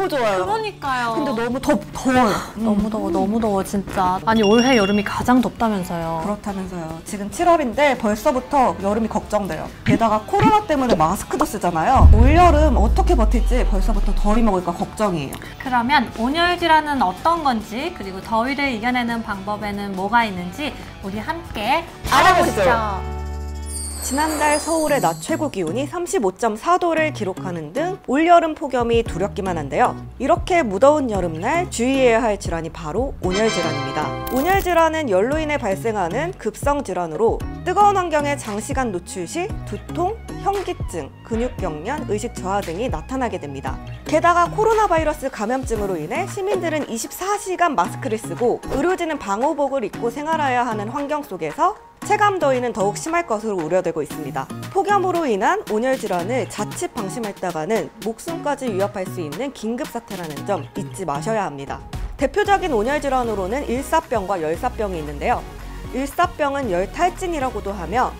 너무 좋아요. 그러니까요. 근데 너무 더워요. 너무 더워 진짜. 아니 올해 여름이 가장 덥다면서요. 그렇다면서요. 지금 7월인데 벌써부터 여름이 걱정돼요. 게다가 코로나 때문에 마스크도 쓰잖아요. 올여름 어떻게 버틸지 벌써부터 더위 먹을까 걱정이에요. 그러면 온열 질환은 어떤 건지, 그리고 더위를 이겨내는 방법에는 뭐가 있는지 우리 함께 알아보시죠. 지난달 서울의 낮 최고 기온이 35.4도를 기록하는 등 올여름 폭염이 두렵기만 한데요. 이렇게 무더운 여름날 주의해야 할 질환이 바로 온열질환입니다. 온열질환은 열로 인해 발생하는 급성 질환으로 뜨거운 환경에 장시간 노출 시 두통, 현기증, 근육경련, 의식 저하 등이 나타나게 됩니다. 게다가 코로나 바이러스 감염증으로 인해 시민들은 24시간 마스크를 쓰고 의료진은 방호복을 입고 생활해야 하는 환경 속에서 체감 더위는 더욱 심할 것으로 우려되고 있습니다. 폭염으로 인한 온열 질환을 자칫 방심했다가는 목숨까지 위협할 수 있는 긴급 사태라는 점 잊지 마셔야 합니다. 대표적인 온열 질환으로는 일사병과 열사병이 있는데요. 일사병은 열탈진이라고도 하며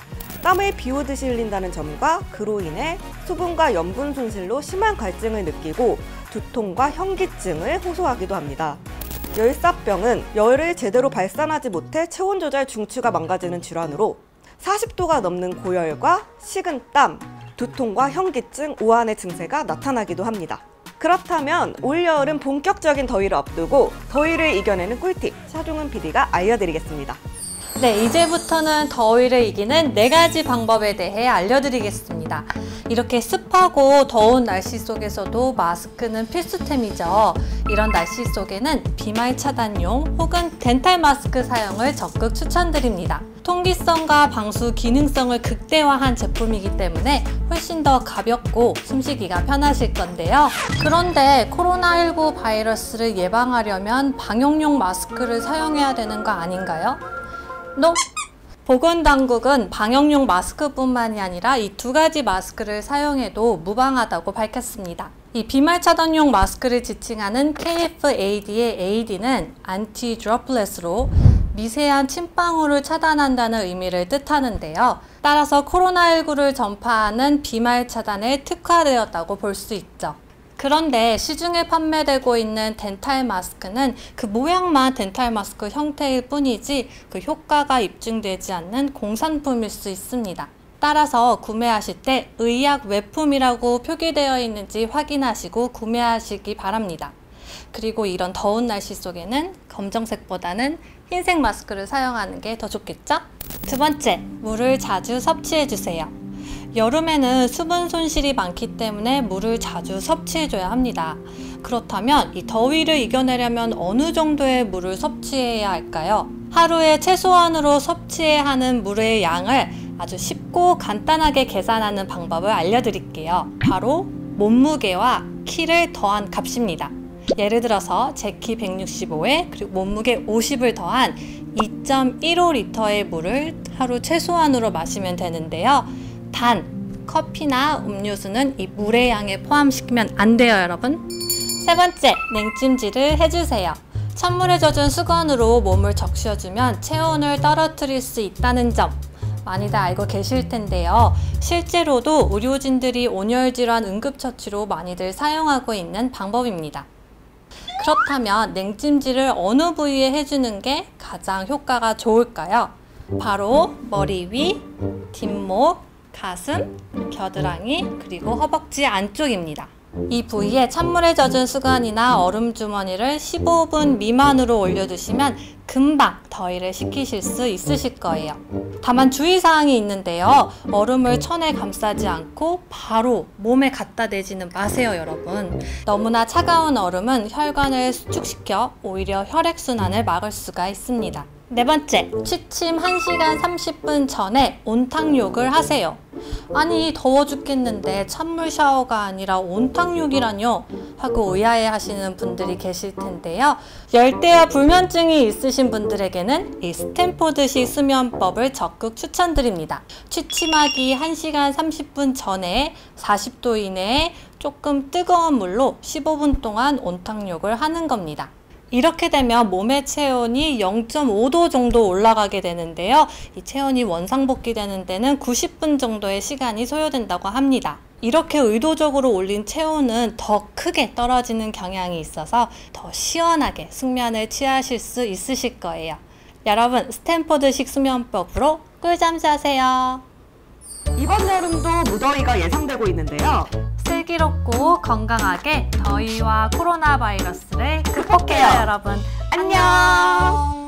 땀을 비오듯이 흘린다는 점과 그로 인해 수분과 염분 손실로 심한 갈증을 느끼고 두통과 현기증을 호소하기도 합니다. 열사병은 열을 제대로 발산하지 못해 체온 조절 중추가 망가지는 질환으로 40도가 넘는 고열과 식은땀, 두통과 현기증, 오한의 증세가 나타나기도 합니다. 그렇다면 올여름 본격적인 더위를 앞두고 더위를 이겨내는 꿀팁 차종은 PD가 알려드리겠습니다. 네, 이제부터는 더위를 이기는 4가지 방법에 대해 알려드리겠습니다. 이렇게 습하고 더운 날씨 속에서도 마스크는 필수템이죠. 이런 날씨 속에는 비말 차단용 혹은 덴탈 마스크 사용을 적극 추천드립니다. 통기성과 방수 기능성을 극대화한 제품이기 때문에 훨씬 더 가볍고 숨쉬기가 편하실 건데요. 그런데 코로나19 바이러스를 예방하려면 방역용 마스크를 사용해야 되는 거 아닌가요? 보건당국은 방역용 마스크뿐만이 아니라 이 2가지 마스크를 사용해도 무방하다고 밝혔습니다. 이 비말 차단용 마스크를 지칭하는 KF-AD의 AD는 안티 드로플렛으로 미세한 침방울을 차단한다는 의미를 뜻하는데요. 따라서 코로나19를 전파하는 비말 차단에 특화되었다고 볼 수 있죠. 그런데 시중에 판매되고 있는 덴탈 마스크는 그 모양만 덴탈 마스크 형태일 뿐이지 그 효과가 입증되지 않는 공산품일 수 있습니다. 따라서 구매하실 때 의약 외품이라고 표기되어 있는지 확인하시고 구매하시기 바랍니다. 그리고 이런 더운 날씨 속에는 검정색보다는 흰색 마스크를 사용하는 게 더 좋겠죠? 2번째, 물을 자주 섭취해주세요. 여름에는 수분 손실이 많기 때문에 물을 자주 섭취해줘야 합니다. 그렇다면 이 더위를 이겨내려면 어느 정도의 물을 섭취해야 할까요? 하루에 최소한으로 섭취해야 하는 물의 양을 아주 쉽고 간단하게 계산하는 방법을 알려드릴게요. 바로 몸무게와 키를 더한 값입니다. 예를 들어서 제 키 165에 그리고 몸무게 50을 더한 2.15리터의 물을 하루 최소한으로 마시면 되는데요. 단, 커피나 음료수는 이 물의 양에 포함시키면 안 돼요, 여러분. 3번째, 냉찜질을 해주세요. 찬물에 젖은 수건으로 몸을 적셔주면 체온을 떨어뜨릴 수 있다는 점 많이들 알고 계실 텐데요. 실제로도 의료진들이 온열질환 응급처치로 많이들 사용하고 있는 방법입니다. 그렇다면 냉찜질을 어느 부위에 해주는 게 가장 효과가 좋을까요? 바로 머리 위, 뒷목, 가슴, 겨드랑이, 그리고 허벅지 안쪽입니다. 이 부위에 찬물에 젖은 수건이나 얼음 주머니를 15분 미만으로 올려두시면 금방 더위를 식히실 수 있으실 거예요. 다만 주의사항이 있는데요. 얼음을 천에 감싸지 않고 바로 몸에 갖다 대지는 마세요, 여러분. 너무나 차가운 얼음은 혈관을 수축시켜 오히려 혈액순환을 막을 수가 있습니다. 4번째, 취침 1시간 30분 전에 온탕욕을 하세요. 아니 더워 죽겠는데 찬물 샤워가 아니라 온탕욕이라뇨 하고 의아해 하시는 분들이 계실 텐데요. 열대야 불면증이 있으신 분들에게는 이 스탠포드식 수면법을 적극 추천드립니다. 취침하기 1시간 30분 전에 40도 이내에 조금 뜨거운 물로 15분 동안 온탕욕을 하는 겁니다. 이렇게 되면 몸의 체온이 0.5도 정도 올라가게 되는데요. 이 체온이 원상복귀되는 데는 90분 정도의 시간이 소요된다고 합니다. 이렇게 의도적으로 올린 체온은 더 크게 떨어지는 경향이 있어서 더 시원하게 숙면을 취하실 수 있으실 거예요. 여러분, 스탠포드식 수면법으로 꿀잠 자세요. 이번 여름도 무더위가 예상되고 있는데요. 슬기롭고 건강하게 더위와 코로나 바이러스를 극복해요, 여러분. 안녕!